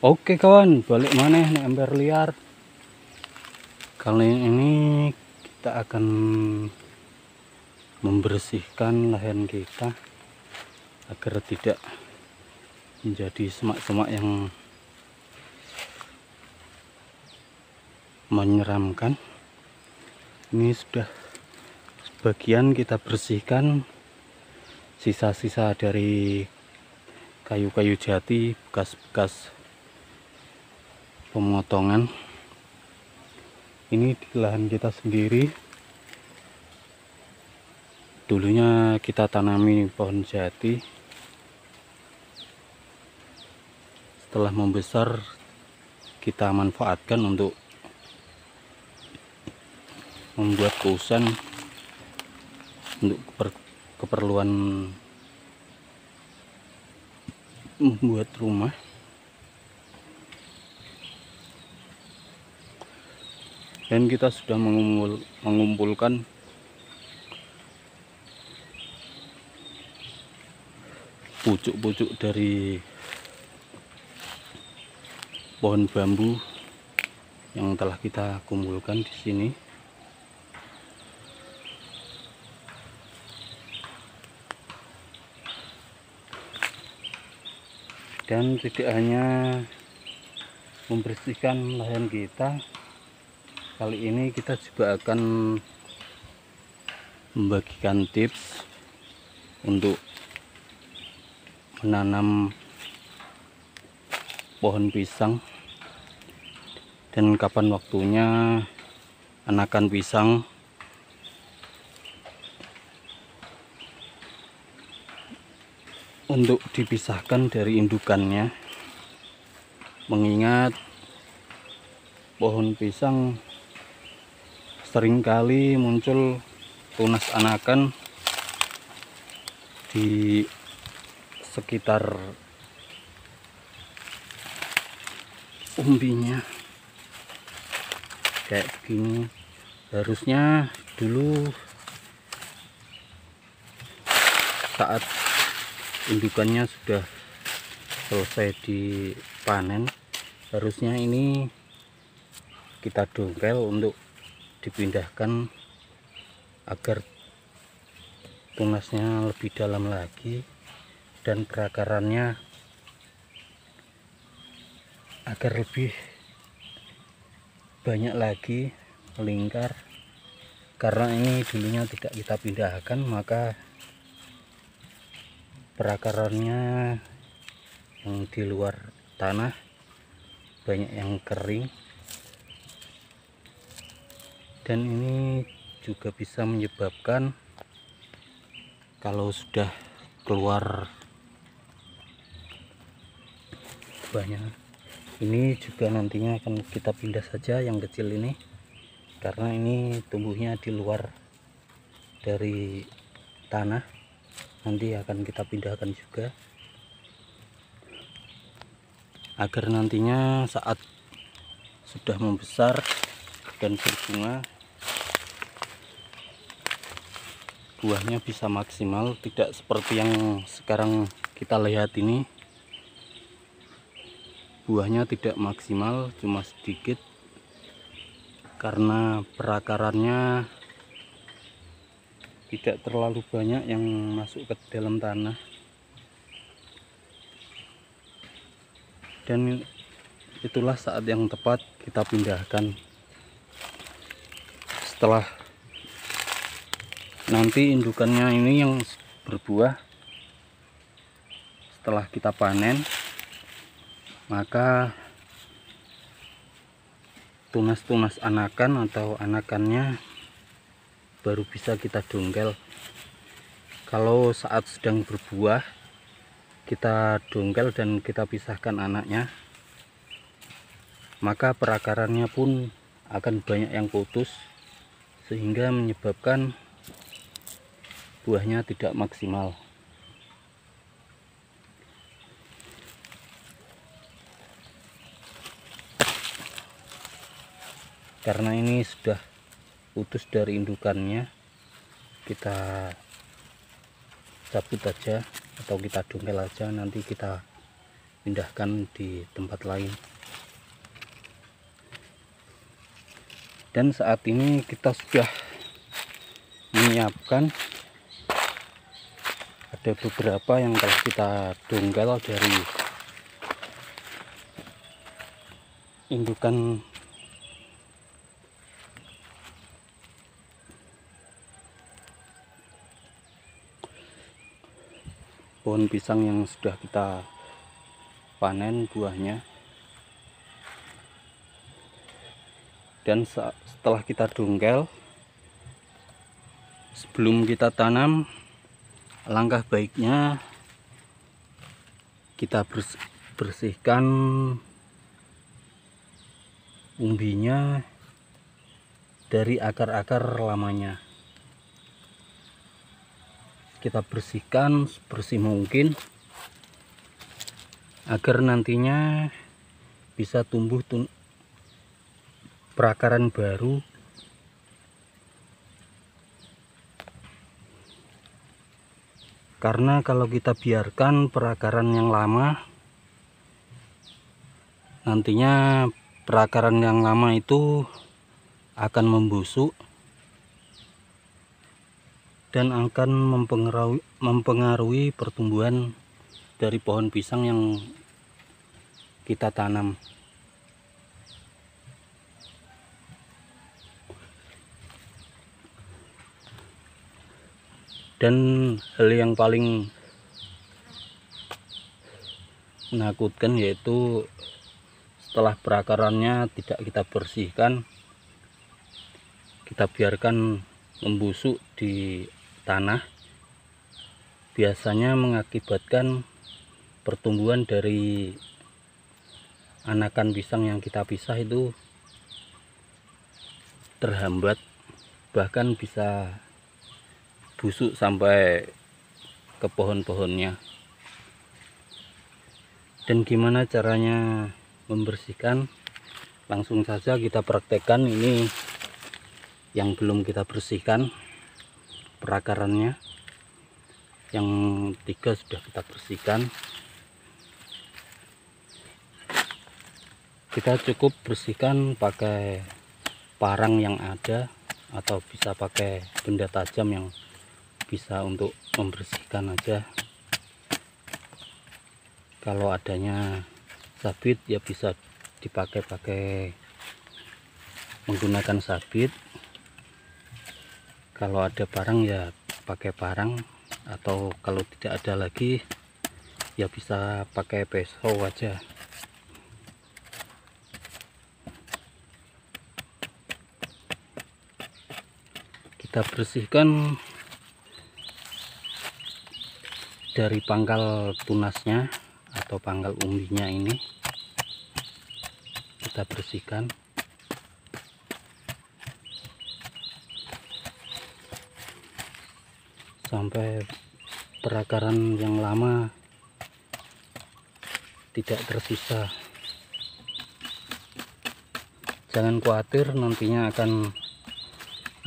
Oke kawan, balik maneh nih ember liar. Kali ini kita akan membersihkan lahan kita agar tidak menjadi semak-semak yang menyeramkan. Ini sudah sebagian kita bersihkan, sisa-sisa dari kayu-kayu jati, bekas-bekas pemotongan. Ini di lahan kita sendiri. Dulunya kita tanami pohon jati. Setelah membesar, kita manfaatkan untuk membuat kusen untuk keperluan membuat rumah. Dan kita sudah mengumpulkan pucuk-pucuk dari pohon bambu yang telah kita kumpulkan di sini. Dan tidak hanya membersihkan lahan kita, kali ini kita juga akan membagikan tips untuk menanam pohon pisang dan kapan waktunya anakan pisang untuk dipisahkan dari indukannya, mengingat pohon pisang seringkali muncul tunas anakan di sekitar umbinya kayak begini. Harusnya dulu saat indukannya sudah selesai dipanen, harusnya ini kita dongkel untuk dipindahkan agar tunasnya lebih dalam lagi dan perakarannya agar lebih banyak lagi melingkar. Karena ini dulunya tidak kita pindahkan, maka perakarannya yang di luar tanah banyak yang kering, dan ini juga bisa menyebabkan kalau sudah keluar banyak. Ini juga nantinya akan kita pindah saja yang kecil ini, karena ini tumbuhnya di luar dari tanah. Nanti akan kita pindahkan juga agar nantinya saat sudah membesar dan berbunga, buahnya bisa maksimal, tidak seperti yang sekarang kita lihat ini. Buahnya tidak maksimal, cuma sedikit karena perakarannya tidak terlalu banyak yang masuk ke dalam tanah. Dan itulah saat yang tepat kita pindahkan. Setelah nanti indukannya ini yang berbuah, setelah kita panen, maka tunas-tunas anakan atau anakannya baru bisa kita dongkel. Kalau saat sedang berbuah kita dongkel dan kita pisahkan anaknya, maka perakarannya pun akan banyak yang putus, sehingga menyebabkan buahnya tidak maksimal. Karena ini sudah putus dari indukannya, kita cabut aja atau kita dongkel aja, nanti kita pindahkan di tempat lain. Dan saat ini kita sudah menyiapkan, ada beberapa yang telah kita dongkel dari indukan pohon pisang yang sudah kita panen buahnya. Dan setelah kita dongkel, sebelum kita tanam, langkah baiknya kita bersihkan umbinya dari akar-akar lamanya. Kita bersihkan sebersih mungkin agar nantinya bisa tumbuh perakaran baru karena kalau kita biarkan perakaran yang lama, nantinya perakaran yang lama itu akan membusuk dan akan mempengaruhi pertumbuhan dari pohon pisang yang kita tanam. Dan hal yang paling menakutkan yaitu setelah perakarannya tidak kita bersihkan, kita biarkan membusuk di tanah, biasanya mengakibatkan pertumbuhan dari anakan pisang yang kita pisah itu terhambat, bahkan bisa busuk sampai ke pohon-pohonnya. Dan gimana caranya membersihkan? Langsung saja kita praktekkan. Ini yang belum kita bersihkan perakarannya, yang 3 sudah kita bersihkan. Kita cukup bersihkan pakai parang yang ada, atau bisa pakai benda tajam yang bisa untuk membersihkan aja. Kalau adanya sabit ya bisa dipakai menggunakan sabit. Kalau ada parang ya pakai parang, atau kalau tidak ada lagi ya bisa pakai pisau aja. Kita bersihkan dari pangkal tunasnya atau pangkal umbinya ini, kita bersihkan. Sampai perakaran yang lama tidak tersisa. Jangan khawatir nantinya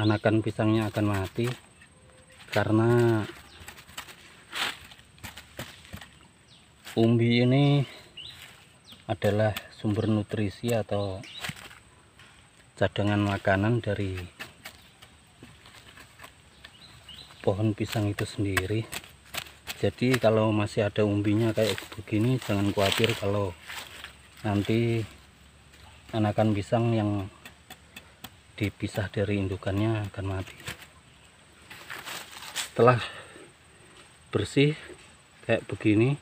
anakan pisangnya akan mati, karena umbi ini adalah sumber nutrisi atau cadangan makanan dari pohon pisang itu sendiri. Jadi kalau masih ada umbinya kayak begini, jangan khawatir kalau nanti anakan pisang yang dipisah dari indukannya akan mati. Setelah bersih kayak begini,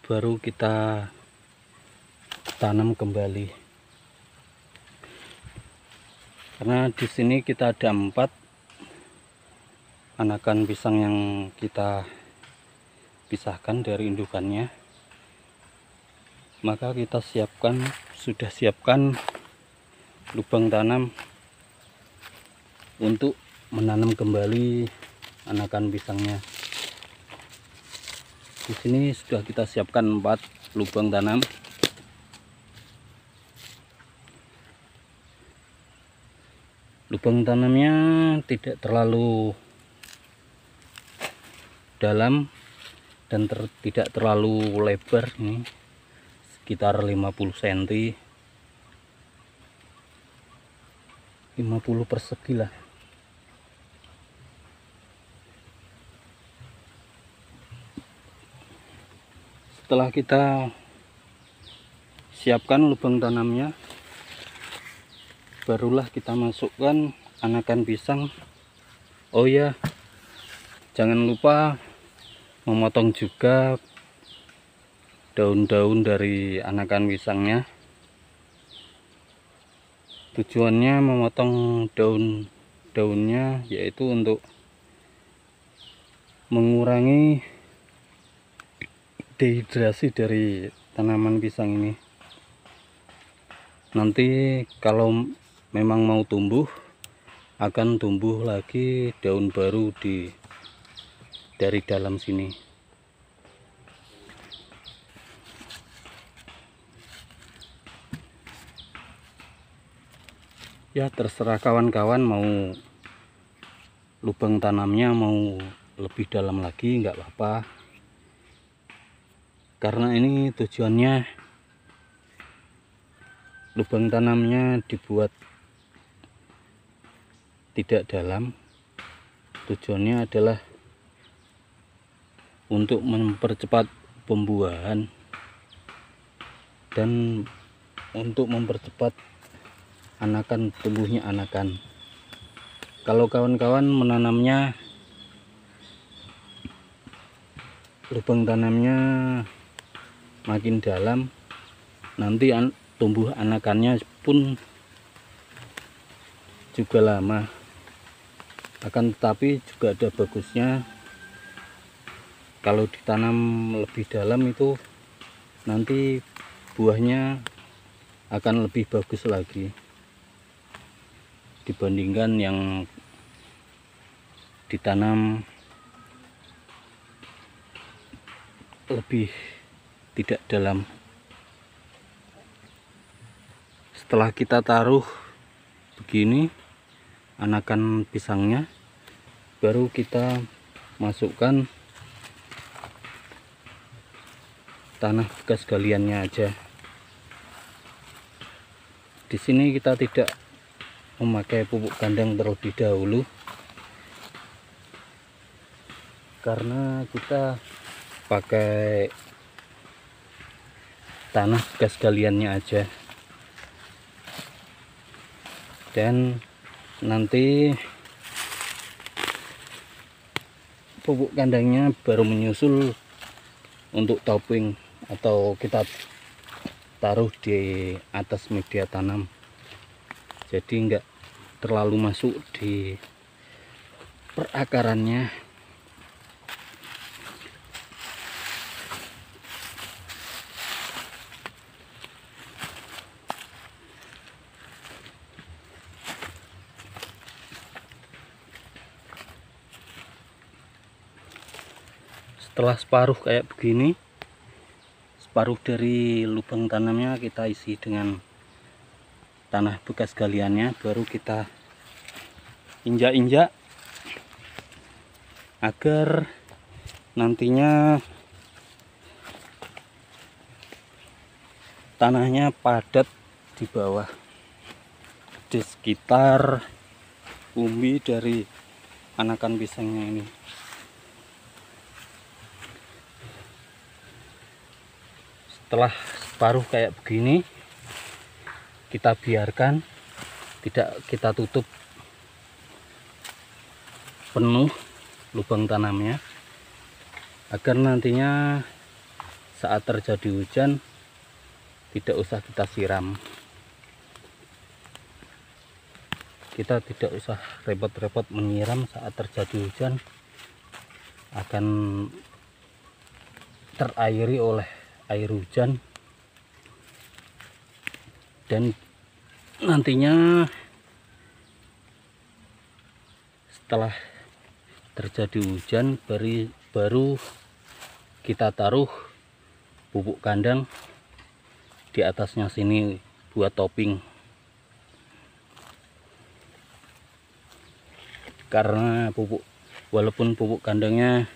baru kita tanam kembali. Karena di sini kita ada 4 anakan pisang yang kita pisahkan dari indukannya, maka kita sudah siapkan lubang tanam untuk menanam kembali anakan pisangnya. Di sini sudah kita siapkan 4 lubang tanam. Lubang tanamnya tidak terlalu dalam dan tidak terlalu lebar. Ini sekitar 50 cm, 50 persegi lah. Setelah kita siapkan lubang tanamnya, barulah kita masukkan anakan pisang. Oh ya, jangan lupa memotong juga daun-daun dari anakan pisangnya. Tujuannya memotong daun-daunnya yaitu untuk mengurangi dehidrasi dari tanaman pisang ini. Nanti kalau memang mau tumbuh, akan tumbuh lagi daun baru dari dalam sini. Ya terserah kawan-kawan mau lubang tanamnya mau lebih dalam lagi, nggak apa-apa. Karena ini tujuannya lubang tanamnya dibuat tidak dalam. Tujuannya adalah untuk mempercepat pembuahan dan untuk mempercepat tumbuhnya anakan. Kalau kawan-kawan menanamnya lubang tanamnya makin dalam, nanti tumbuh anakannya pun juga lama. Akan tetapi juga ada bagusnya kalau ditanam lebih dalam, itu nanti buahnya akan lebih bagus lagi dibandingkan yang ditanam lebih tidak dalam. Setelah kita taruh begini anakan pisangnya, baru kita masukkan tanah bekas galiannya aja. Di sini kita tidak memakai pupuk kandang terlebih dahulu karena kita pakai tanah bekas galiannya aja. Dan nanti pupuk kandangnya baru menyusul untuk topping atau kita taruh di atas media tanam, jadi enggak terlalu masuk di perakarannya. Setelah separuh kayak begini, separuh dari lubang tanamnya kita isi dengan tanah bekas galiannya, baru kita injak-injak agar nantinya tanahnya padat di bawah, di sekitar umbi dari anakan pisangnya ini. Setelah separuh kayak begini, kita biarkan, tidak kita tutup penuh lubang tanamnya, agar nantinya saat terjadi hujan tidak usah kita siram. Kita tidak usah repot-repot menyiram saat terjadi hujan, akan terairi oleh air hujan, dan nantinya setelah terjadi hujan baru kita taruh pupuk kandang di atasnya sini buat topping. Karena walaupun pupuk kandangnya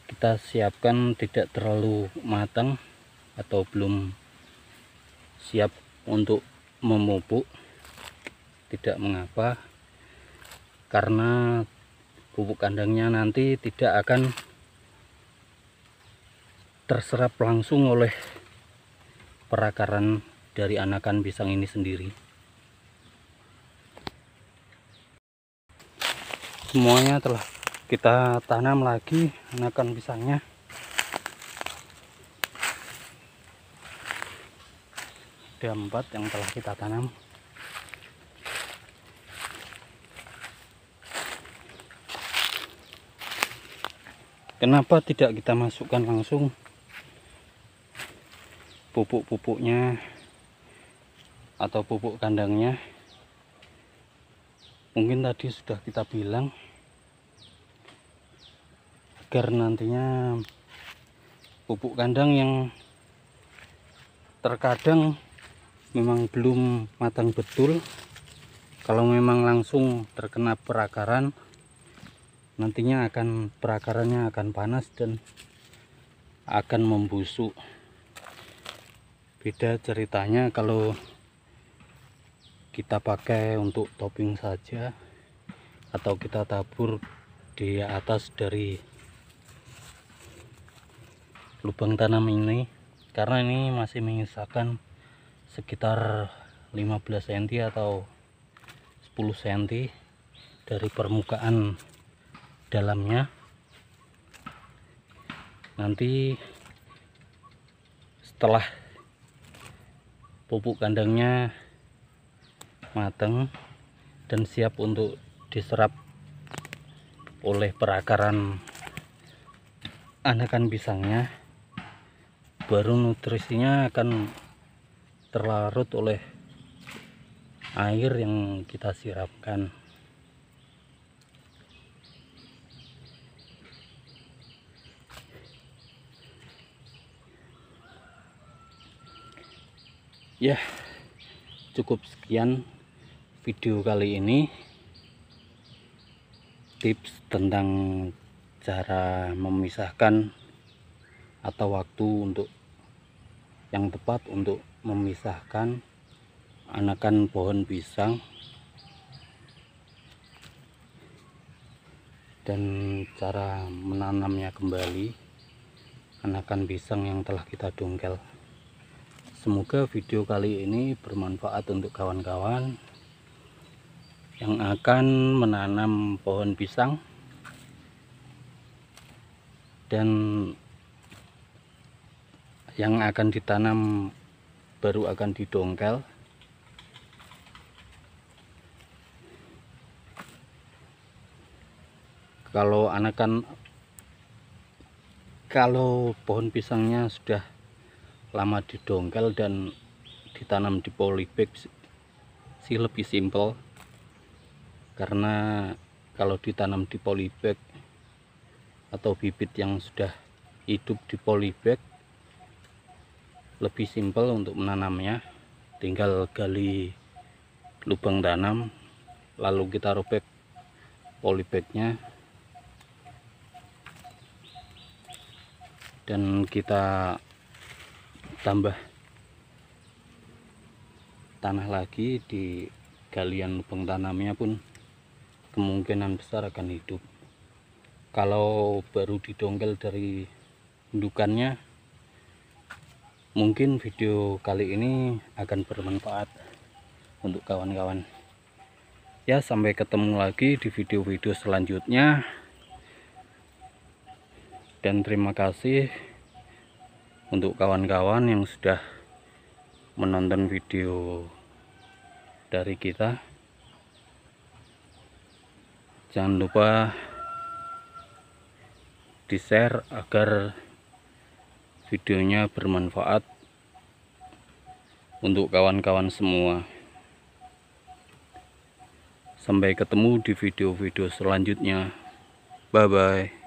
kita siapkan tidak terlalu matang atau belum siap untuk memupuk, tidak mengapa, karena pupuk kandangnya nanti tidak akan terserap langsung oleh perakaran dari anakan pisang ini sendiri. Semuanya telah kita tanam lagi anakan pisangnya. Ada 4 yang telah kita tanam. Kenapa tidak kita masukkan langsung pupuk-pupuknya atau pupuk kandangnya? Mungkin tadi sudah kita bilang agar nantinya pupuk kandang yang terkadang memang belum matang betul, kalau memang langsung terkena perakaran, nantinya perakarannya akan panas dan akan membusuk. Beda ceritanya kalau kita pakai untuk topping saja atau kita tabur di atas dari lubang tanam ini, karena ini masih menyisakan sekitar 15 cm atau 10 cm dari permukaan dalamnya. Nanti setelah pupuk kandangnya matang dan siap untuk diserap oleh perakaran anakan pisangnya, baru nutrisinya akan terlarut oleh air yang kita siramkan. Ya, cukup sekian video kali ini, tips tentang cara memisahkan atau waktu untuk yang tepat untuk memisahkan anakan pohon pisang dan cara menanamnya kembali anakan pisang yang telah kita dongkel. Semoga video kali ini bermanfaat untuk kawan-kawan yang akan menanam pohon pisang dan yang akan ditanam baru akan didongkel. Kalau pohon pisangnya sudah lama didongkel dan ditanam di polybag sih lebih simpel, karena kalau ditanam di polybag atau bibit yang sudah hidup di polybag lebih simpel untuk menanamnya. Tinggal gali lubang tanam lalu kita robek polybagnya dan kita tambah tanah lagi di galian lubang tanamnya, pun kemungkinan besar akan hidup. Kalau baru didongkel dari indukannya, mungkin video kali ini akan bermanfaat untuk kawan-kawan. Ya, sampai ketemu lagi di video-video selanjutnya. Dan terima kasih untuk kawan-kawan yang sudah menonton video dari kita. Jangan lupa di-share agar videonya bermanfaat untuk kawan-kawan semua. Sampai ketemu di video-video selanjutnya. Bye bye.